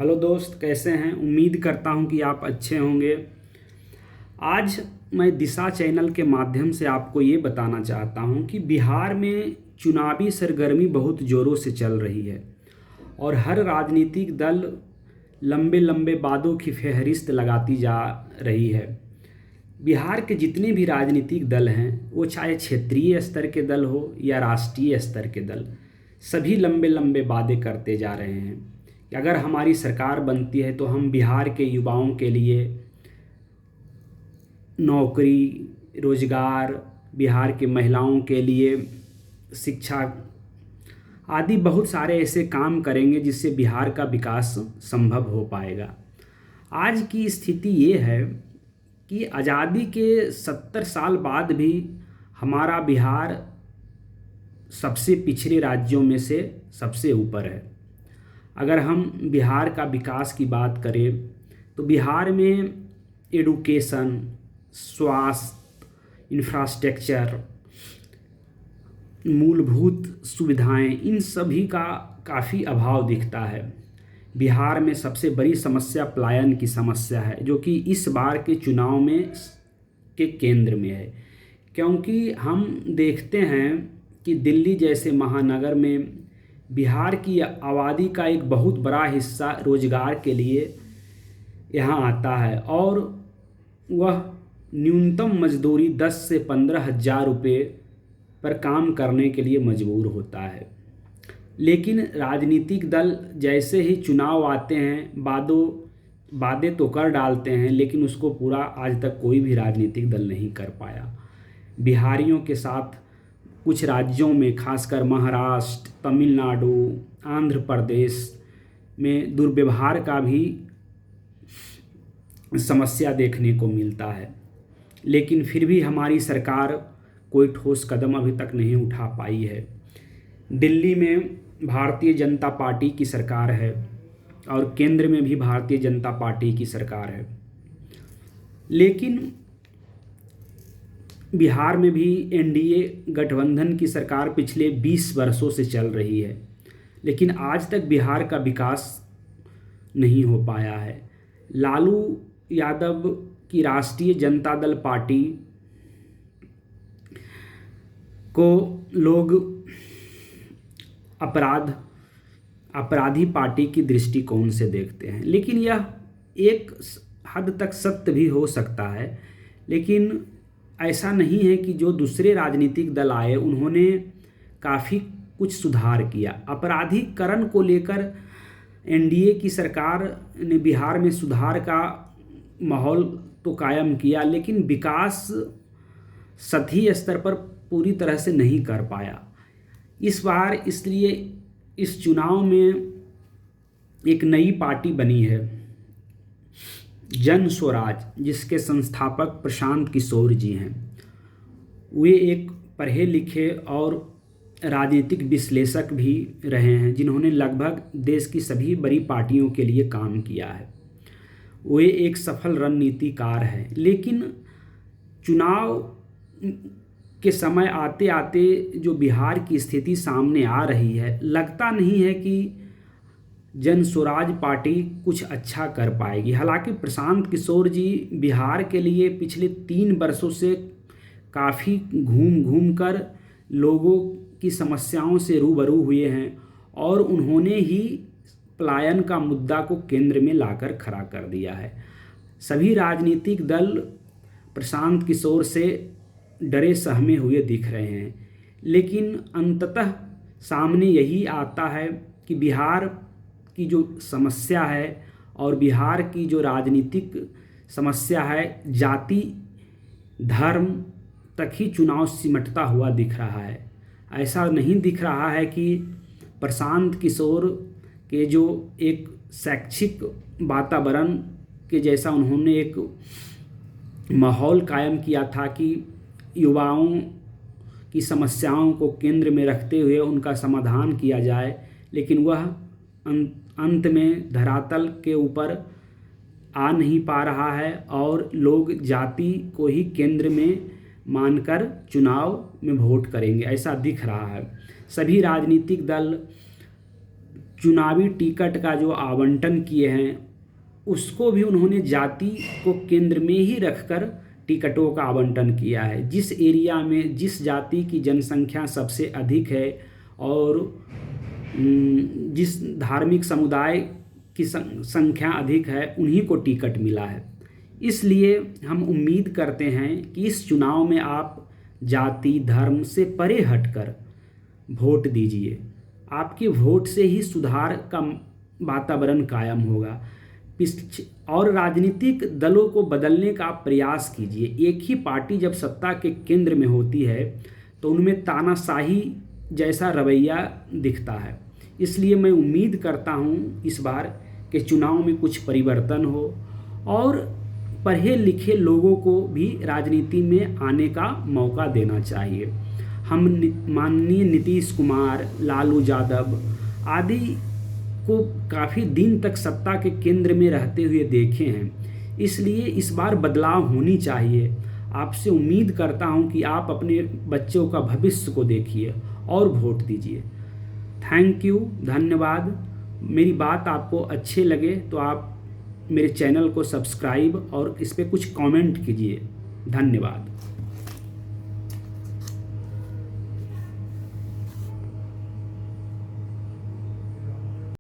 Hello दोस्त, कैसे हैं। उम्मीद करता हूं कि आप अच्छे होंगे। आज मैं दिशा चैनल के माध्यम से आपको ये बताना चाहता हूं कि बिहार में चुनावी सरगर्मी बहुत ज़ोरों से चल रही है और हर राजनीतिक दल लंबे लंबे वादों की फहरिस्त लगाती जा रही है। बिहार के जितने भी राजनीतिक दल हैं, वो चाहे क्षेत्रीय स्तर के दल हो या राष्ट्रीय स्तर के दल, सभी लंबे लंबे वादे करते जा रहे हैं कि अगर हमारी सरकार बनती है तो हम बिहार के युवाओं के लिए नौकरी, रोजगार, बिहार के महिलाओं के लिए शिक्षा आदि बहुत सारे ऐसे काम करेंगे जिससे बिहार का विकास संभव हो पाएगा। आज की स्थिति ये है कि आज़ादी के 70 साल बाद भी हमारा बिहार सबसे पिछड़े राज्यों में से सबसे ऊपर है। अगर हम बिहार का विकास की बात करें तो बिहार में एडुकेशन, स्वास्थ्य, इंफ्रास्ट्रक्चर, मूलभूत सुविधाएं, इन सभी का काफ़ी अभाव दिखता है। बिहार में सबसे बड़ी समस्या पलायन की समस्या है, जो कि इस बार के चुनाव में के केंद्र में है। क्योंकि हम देखते हैं कि दिल्ली जैसे महानगर में बिहार की आबादी का एक बहुत बड़ा हिस्सा रोजगार के लिए यहाँ आता है और वह न्यूनतम मजदूरी 10 से 15 हज़ार रुपये पर काम करने के लिए मजबूर होता है। लेकिन राजनीतिक दल जैसे ही चुनाव आते हैं, वादे तो कर डालते हैं, लेकिन उसको पूरा आज तक कोई भी राजनीतिक दल नहीं कर पाया। बिहारियों के साथ कुछ राज्यों में, खासकर महाराष्ट्र, तमिलनाडु, आंध्र प्रदेश में दुर्व्यवहार का भी समस्या देखने को मिलता है। लेकिन फिर भी हमारी सरकार कोई ठोस कदम अभी तक नहीं उठा पाई है। दिल्ली में भारतीय जनता पार्टी की सरकार है और केंद्र में भी भारतीय जनता पार्टी की सरकार है, लेकिन बिहार में भी एनडीए गठबंधन की सरकार पिछले 20 वर्षों से चल रही है, लेकिन आज तक बिहार का विकास नहीं हो पाया है। लालू यादव की राष्ट्रीय जनता दल पार्टी को लोग अपराधी पार्टी की दृष्टिकोण से देखते हैं, लेकिन यह एक हद तक सत्य भी हो सकता है। लेकिन ऐसा नहीं है कि जो दूसरे राजनीतिक दल आए उन्होंने काफ़ी कुछ सुधार किया। अपराधीकरण को लेकर एनडीए की सरकार ने बिहार में सुधार का माहौल तो कायम किया, लेकिन विकास सतही स्तर पर पूरी तरह से नहीं कर पाया। इस बार इसलिए इस चुनाव में एक नई पार्टी बनी है, जन स्वराज, जिसके संस्थापक प्रशांत किशोर जी हैं। वे एक पढ़े लिखे और राजनीतिक विश्लेषक भी रहे हैं, जिन्होंने लगभग देश की सभी बड़ी पार्टियों के लिए काम किया है। वे एक सफल रणनीतिकार हैं, लेकिन चुनाव के समय आते आते जो बिहार की स्थिति सामने आ रही है, लगता नहीं है कि जन स्वराज पार्टी कुछ अच्छा कर पाएगी। हालांकि प्रशांत किशोर जी बिहार के लिए पिछले 3 वर्षों से काफ़ी घूम घूम कर लोगों की समस्याओं से रूबरू हुए हैं और उन्होंने ही पलायन का मुद्दा को केंद्र में लाकर खड़ा कर दिया है। सभी राजनीतिक दल प्रशांत किशोर से डरे सहमे हुए दिख रहे हैं, लेकिन अंततः सामने यही आता है कि बिहार की जो समस्या है और बिहार की जो राजनीतिक समस्या है, जाति धर्म तक ही चुनाव सिमटता हुआ दिख रहा है। ऐसा नहीं दिख रहा है कि प्रशांत किशोर के जो एक शैक्षिक वातावरण के जैसा उन्होंने एक माहौल कायम किया था कि युवाओं की समस्याओं को केंद्र में रखते हुए उनका समाधान किया जाए, लेकिन वह अंत में धरातल के ऊपर आ नहीं पा रहा है और लोग जाति को ही केंद्र में मानकर चुनाव में वोट करेंगे, ऐसा दिख रहा है। सभी राजनीतिक दल चुनावी टिकट का जो आवंटन किए हैं उसको भी उन्होंने जाति को केंद्र में ही रखकर टिकटों का आवंटन किया है। जिस एरिया में जिस जाति की जनसंख्या सबसे अधिक है और जिस धार्मिक समुदाय की संख्या अधिक है उन्हीं को टिकट मिला है। इसलिए हम उम्मीद करते हैं कि इस चुनाव में आप जाति धर्म से परे हटकर वोट दीजिए। आपके वोट से ही सुधार का वातावरण कायम होगा। और राजनीतिक दलों को बदलने का आप प्रयास कीजिए। एक ही पार्टी जब सत्ता के केंद्र में होती है तो उनमें तानाशाही जैसा रवैया दिखता है। इसलिए मैं उम्मीद करता हूँ इस बार के चुनाव में कुछ परिवर्तन हो और पढ़े लिखे लोगों को भी राजनीति में आने का मौका देना चाहिए। हम माननीय नीतीश कुमार, लालू यादव आदि को काफ़ी दिन तक सत्ता के केंद्र में रहते हुए देखे हैं। इसलिए इस बार बदलाव होनी चाहिए। आपसे उम्मीद करता हूं कि आप अपने बच्चों का भविष्य को देखिए और वोट दीजिए। थैंक यू, धन्यवाद। मेरी बात आपको अच्छे लगे तो आप मेरे चैनल को सब्सक्राइब और इस पर कुछ कमेंट कीजिए। धन्यवाद।